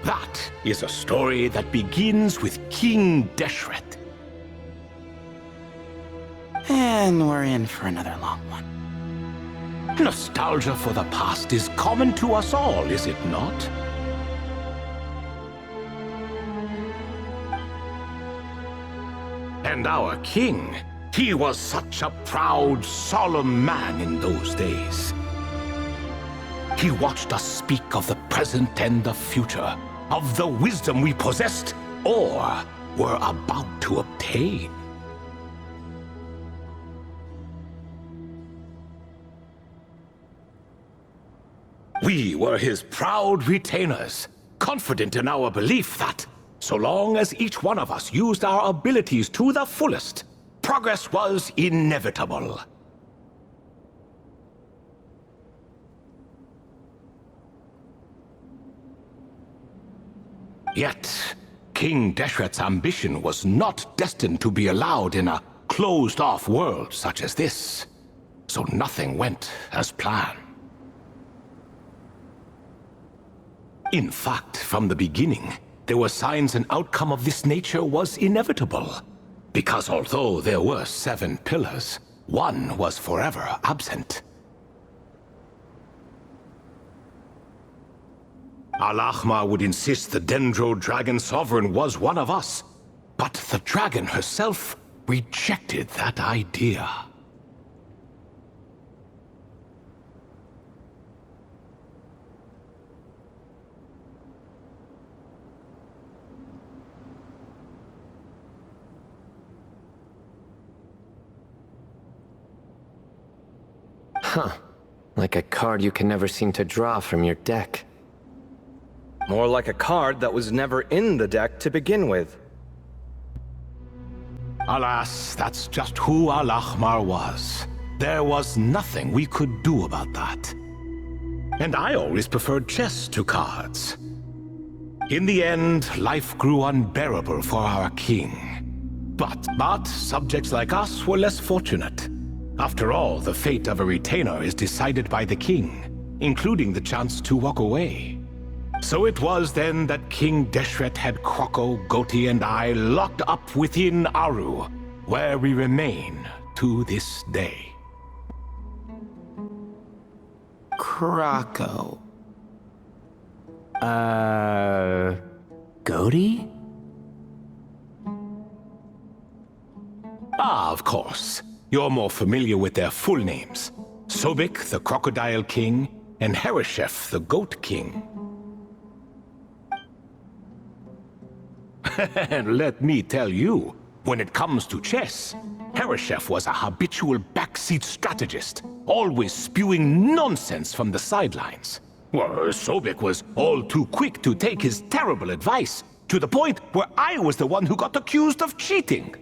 That is a story that begins with King Deshret. And we're in for another long one. Nostalgia for the past is common to us all, is it not? And our king, he was such a proud, solemn man in those days. He watched us speak of the present and the future, of the wisdom we possessed or were about to obtain. We were his proud retainers, confident in our belief that, so long as each one of us used our abilities to the fullest, progress was inevitable. Yet, King Deshret's ambition was not destined to be allowed in a closed-off world such as this, so nothing went as planned. In fact, from the beginning, there were signs an outcome of this nature was inevitable. Because although there were 7 pillars, one was forever absent. Al-Ahmar would insist the Dendro Dragon Sovereign was one of us, but the dragon herself rejected that idea. Huh. Like a card you can never seem to draw from your deck. More like a card that was never in the deck to begin with. Alas, that's just who Al-Ahmar was. There was nothing we could do about that. And I always preferred chess to cards. In the end, life grew unbearable for our king. But subjects like us were less fortunate. After all, the fate of a retainer is decided by the king, including the chance to walk away. So it was then that King Deshret had Kroko, Goti, and I locked up within Aru, where we remain to this day. Kroko. Goti? Ah, of course. You're more familiar with their full names. Sobek, the Crocodile King, and Hereshef, the Goat King. And let me tell you, when it comes to chess, Hereshef was a habitual backseat strategist, always spewing nonsense from the sidelines. Well, Sobek was all too quick to take his terrible advice, to the point where I was the one who got accused of cheating.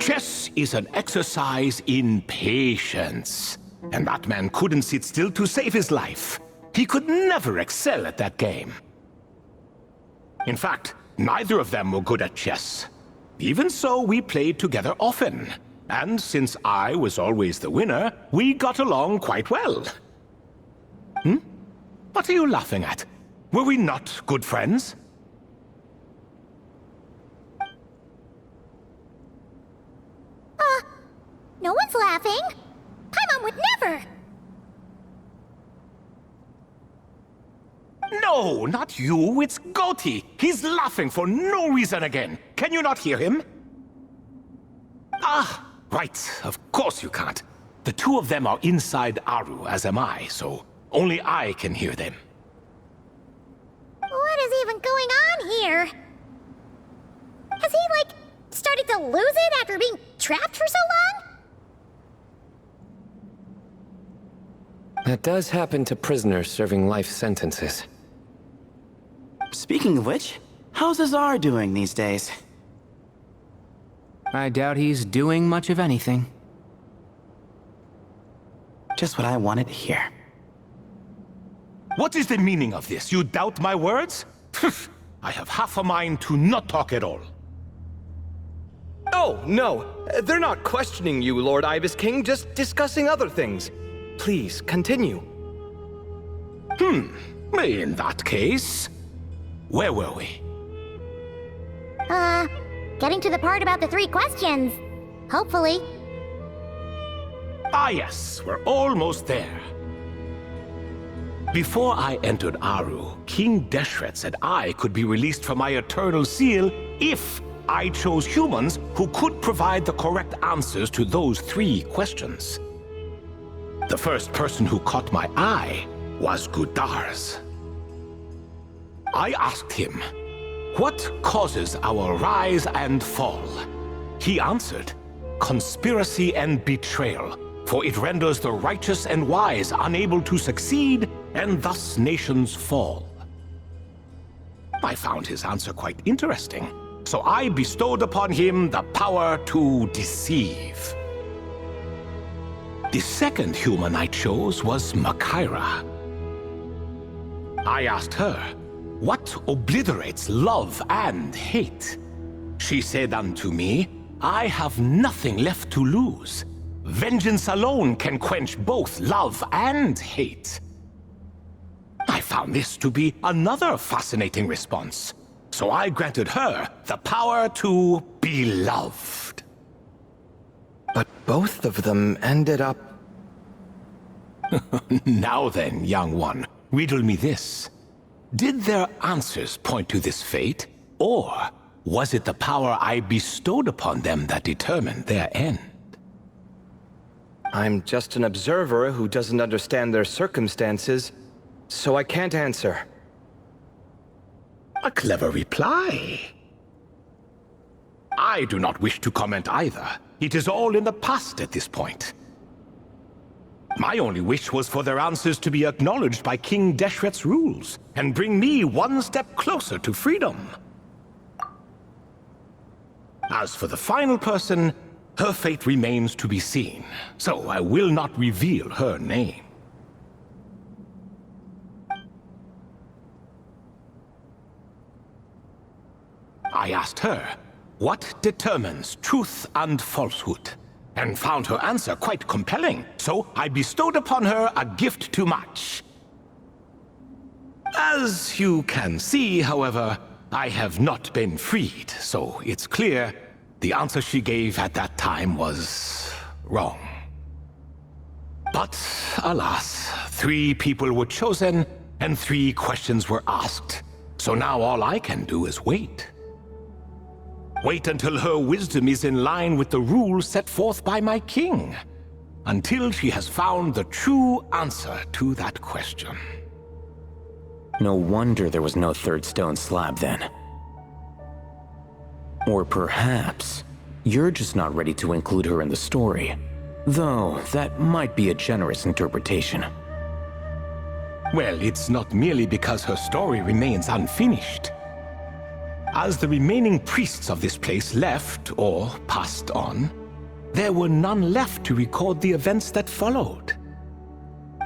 Chess is an exercise in patience, and that man couldn't sit still to save his life. He could never excel at that game. In fact, neither of them were good at chess. Even so, we played together often, and since I was always the winner, we got along quite well. What are you laughing at? Were we not good friends? No one's laughing. Paimon would never. No, not you. It's Goti. He's laughing for no reason again. Can you not hear him? Ah, right. Of course you can't. The two of them are inside Aru, as am I, so only I can hear them. What is even going on here? Has he, like, started to lose it after being trapped for so long? That does happen to prisoners serving life sentences. Speaking of which, how's Azar doing these days? I doubt he's doing much of anything. Just what I wanted to hear. What is the meaning of this? You doubt my words? I have half a mind to not talk at all. Oh, no. They're not questioning you, Lord Ibis King, just discussing other things. Please, continue. In that case, where were we? Getting to the part about the 3 questions. Hopefully. Ah yes, we're almost there. Before I entered Aru, King Deshret said I could be released from my eternal seal if I chose humans who could provide the correct answers to those 3 questions. The first person who caught my eye was Gudars. I asked him, "What causes our rise and fall?" He answered, "Conspiracy and betrayal, for it renders the righteous and wise unable to succeed, and thus nations fall." I found his answer quite interesting, so I bestowed upon him the power to deceive. The second human I chose was Makaira. I asked her, "What obliterates love and hate?" She said unto me, "I have nothing left to lose. Vengeance alone can quench both love and hate." I found this to be another fascinating response, so I granted her the power to be loved. But both of them ended up... Now then, young one, riddle me this. Did their answers point to this fate, or was it the power I bestowed upon them that determined their end? I'm just an observer who doesn't understand their circumstances, so I can't answer. A clever reply. I do not wish to comment either. It is all in the past at this point. My only wish was for their answers to be acknowledged by King Deshret's rules, and bring me one step closer to freedom. As for the final person, her fate remains to be seen, so I will not reveal her name. I asked her, "What determines truth and falsehood?" and found her answer quite compelling, so I bestowed upon her a gift to match. As you can see, however, I have not been freed, so it's clear the answer she gave at that time was wrong. But alas, 3 people were chosen and 3 questions were asked, so now all I can do is wait. Wait until her wisdom is in line with the rules set forth by my king. Until she has found the true answer to that question. No wonder there was no 3rd stone slab then. Or perhaps you're just not ready to include her in the story. Though that might be a generous interpretation. Well, it's not merely because her story remains unfinished. As the remaining priests of this place left, or passed on, there were none left to record the events that followed.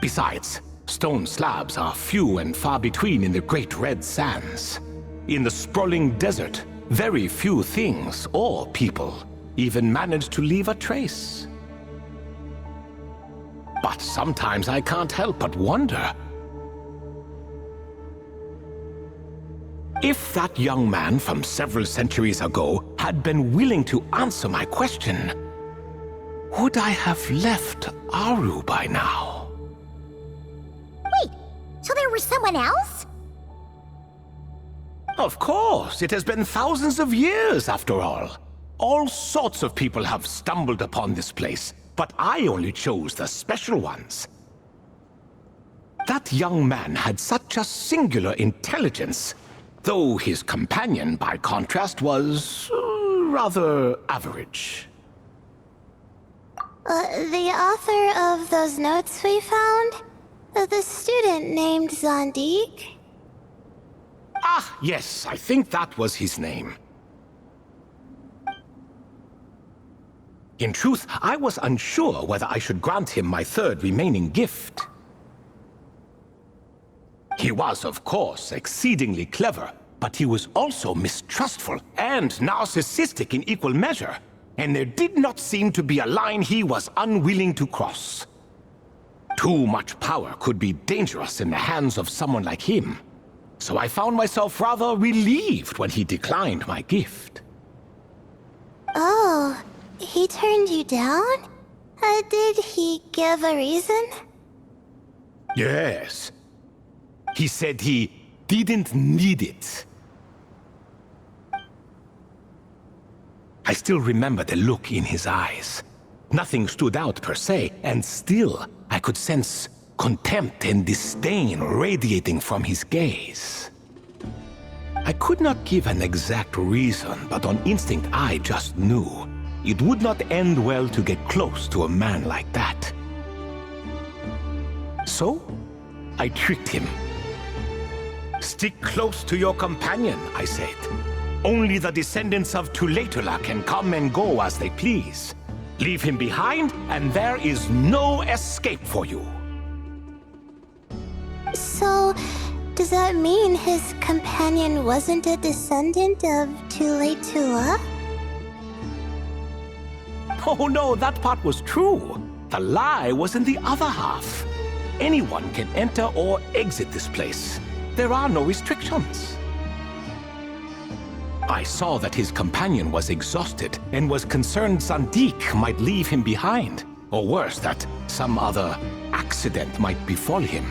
Besides, stone slabs are few and far between in the Great Red Sands. In the sprawling desert, very few things or people even manage to leave a trace. But sometimes I can't help but wonder, if that young man from several centuries ago had been willing to answer my question, would I have left Aru by now? Wait, so there was someone else? Of course, it has been thousands of years after all. All sorts of people have stumbled upon this place, but I only chose the special ones. That young man had such a singular intelligence, though his companion, by contrast, was rather average. The author of those notes we found? The student named Zondik? Ah, yes, I think that was his name. In truth, I was unsure whether I should grant him my 3rd remaining gift. He was, of course, exceedingly clever, but he was also mistrustful and narcissistic in equal measure, and there did not seem to be a line he was unwilling to cross. Too much power could be dangerous in the hands of someone like him. So I found myself rather relieved when he declined my gift. Oh, he turned you down? Did he give a reason? Yes. He said he didn't need it. I still remember the look in his eyes. Nothing stood out per se, and still I could sense contempt and disdain radiating from his gaze. I could not give an exact reason, but on instinct I just knew it would not end well to get close to a man like that. So, I tricked him. Stick close to your companion, I said. Only the descendants of Tulatula can come and go as they please. Leave him behind, and there is no escape for you. So, does that mean his companion wasn't a descendant of Tulatula? Oh no, that part was true. The lie was in the other half. Anyone can enter or exit this place. There are no restrictions. I saw that his companion was exhausted and was concerned Zandik might leave him behind, or worse, that some other accident might befall him.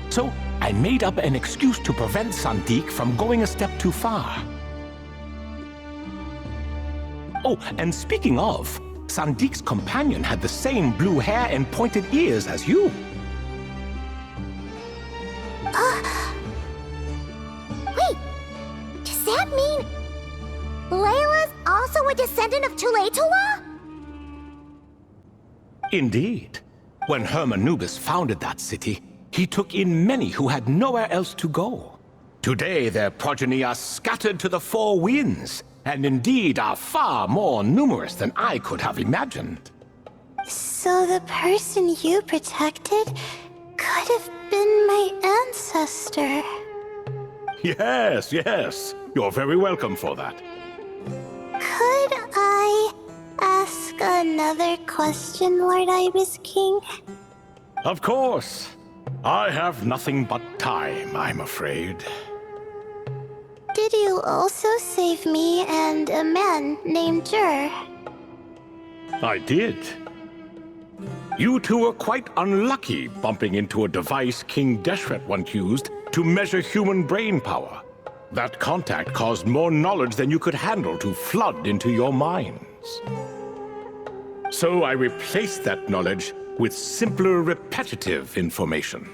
So I made up an excuse to prevent Zandik from going a step too far. Oh, and speaking of, Zandik's companion had the same blue hair and pointed ears as you. Wait, does that mean Layla's also a descendant of Tulatula? Indeed. When Hermanubis founded that city, he took in many who had nowhere else to go. Today their progeny are scattered to the four winds, and indeed are far more numerous than I could have imagined. So the person you protected could have been my ancestor. Yes, yes. You're very welcome for that. Could I ask another question, Lord Ibis King? Of course. I have nothing but time, I'm afraid. Did you also save me and a man named Jur? I did. You two were quite unlucky bumping into a device King Deshret once used to measure human brain power. That contact caused more knowledge than you could handle to flood into your minds. So I replaced that knowledge with simpler, repetitive information.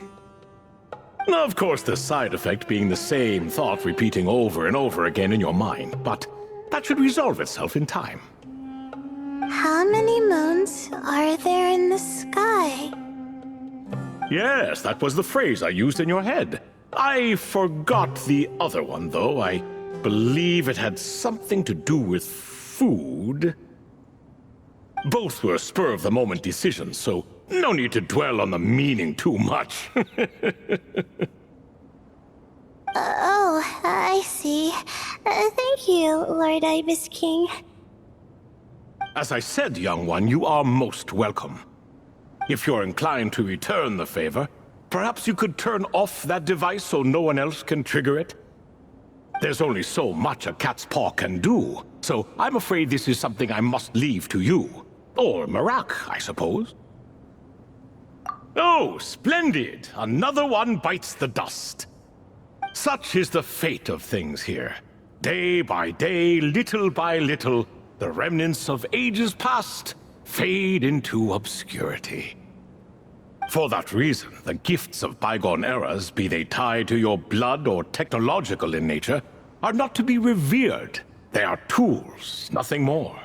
Of course, the side effect being the same thought repeating over and over again in your mind, but that should resolve itself in time. How many moons are there in the sky? Yes, that was the phrase I used in your head. I forgot the other one, though. I believe it had something to do with food. Both were spur-of-the-moment decisions, so no need to dwell on the meaning too much. Oh, I see. Thank you, Lord Ibis King. As I said, young one, you are most welcome. If you're inclined to return the favor, perhaps you could turn off that device so no one else can trigger it? There's only so much a cat's paw can do, so I'm afraid this is something I must leave to you. Or Marak, I suppose. Oh, splendid! Another one bites the dust. Such is the fate of things here. Day by day, little by little, the remnants of ages past fade into obscurity. For that reason, the gifts of bygone eras, be they tied to your blood or technological in nature, are not to be revered. They are tools, nothing more.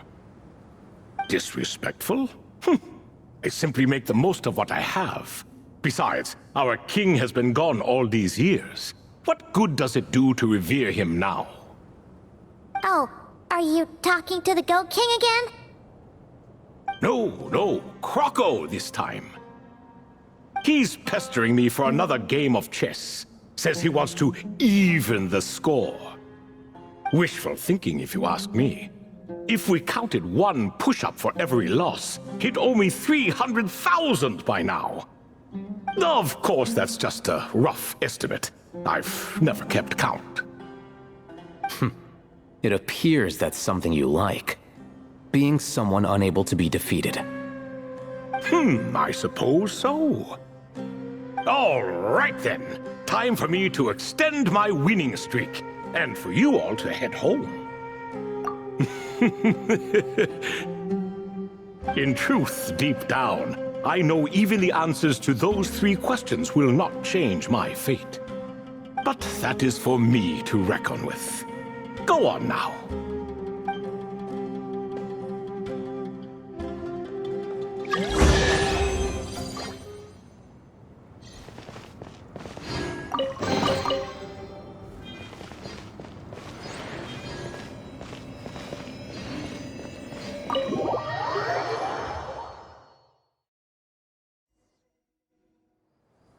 Disrespectful? I simply make the most of what I have. Besides, our king has been gone all these years. What good does it do to revere him now? Oh, are you talking to the Goat King again? No, Croco this time. He's pestering me for another game of chess. Says he wants to even the score. Wishful thinking, if you ask me. If we counted one push-up for every loss, he'd owe me 300,000 by now. Of course, that's just a rough estimate. I've never kept count. It appears that's something you like. Being someone unable to be defeated. I suppose so. All right then. Time for me to extend my winning streak, and for you all to head home. In truth, deep down, I know even the answers to those 3 questions will not change my fate. But that is for me to reckon with. Go on now.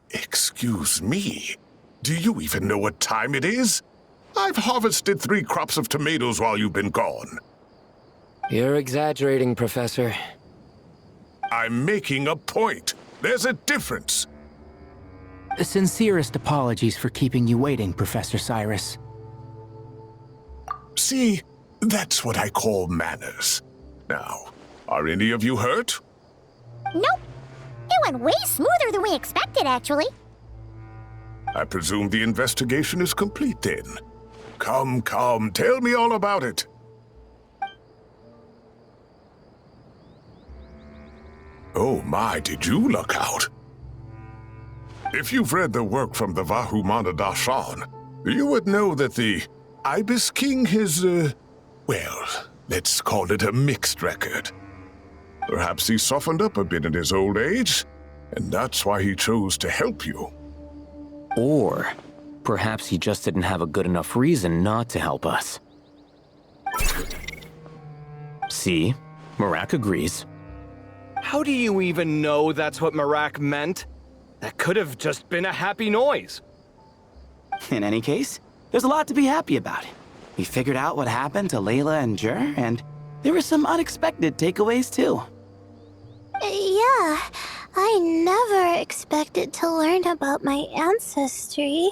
Excuse me. Do you even know what time it is? I've harvested 3 crops of tomatoes while you've been gone. You're exaggerating, Professor. I'm making a point. There's a difference. Sincerest apologies for keeping you waiting, Professor Cyrus. See, that's what I call manners. Now, are any of you hurt? Nope. It went way smoother than we expected, actually. I presume the investigation is complete then. Come, tell me all about it. Oh my, did you luck out? If you've read the work from the Vahumana Darshan, you would know that the Ibis King has, well, let's call it a mixed record. Perhaps he softened up a bit in his old age, and that's why he chose to help you. Or perhaps he just didn't have a good enough reason not to help us. See? Marak agrees. How do you even know that's what Marak meant? That could have just been a happy noise. In any case, there's a lot to be happy about. We figured out what happened to Layla and Jur, and there were some unexpected takeaways too. Yeah, I never expected to learn about my ancestry.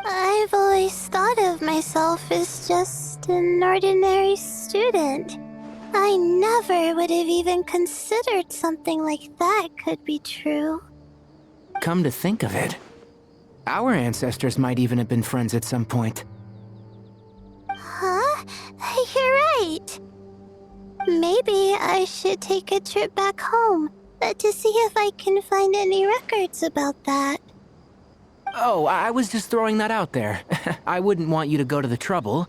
I've always thought of myself as just an ordinary student. I never would have even considered something like that could be true. Come to think of it, our ancestors might even have been friends at some point. Huh? You're right. Maybe I should take a trip back home to see if I can find any records about that. Oh, I was just throwing that out there. I wouldn't want you to go to the trouble.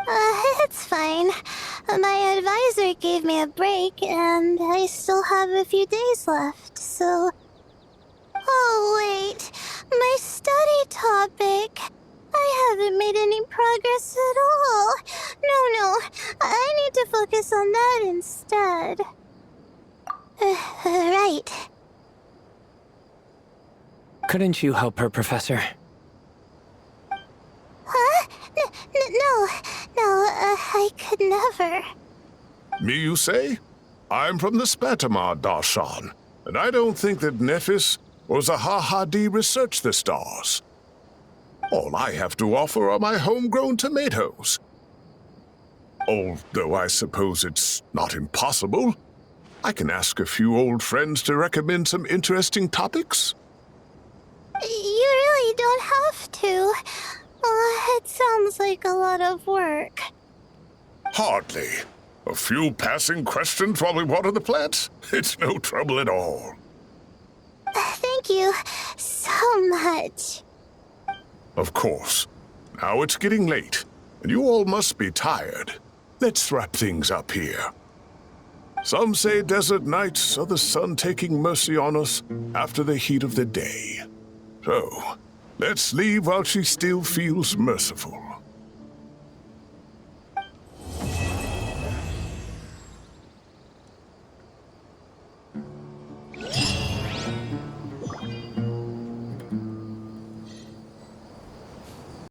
It's fine. My advisor gave me a break, and I still have a few days left, so... Oh, wait. My study topic. I haven't made any progress at all. No. I need to focus on that instead. Right. Couldn't you help her, Professor? Huh? No, I could never. Me, you say? I'm from the Spatamar Darshan, and I don't think that Nephis or Zahahadi researched the stars. All I have to offer are my homegrown tomatoes. Although I suppose it's not impossible. I can ask a few old friends to recommend some interesting topics. You really don't have to. It sounds like a lot of work. Hardly. A few passing questions while we water the plants? It's no trouble at all. Thank you so much. Of course. Now it's getting late, and you all must be tired. Let's wrap things up here. Some say desert nights are the sun taking mercy on us after the heat of the day. So, let's leave while she still feels merciful.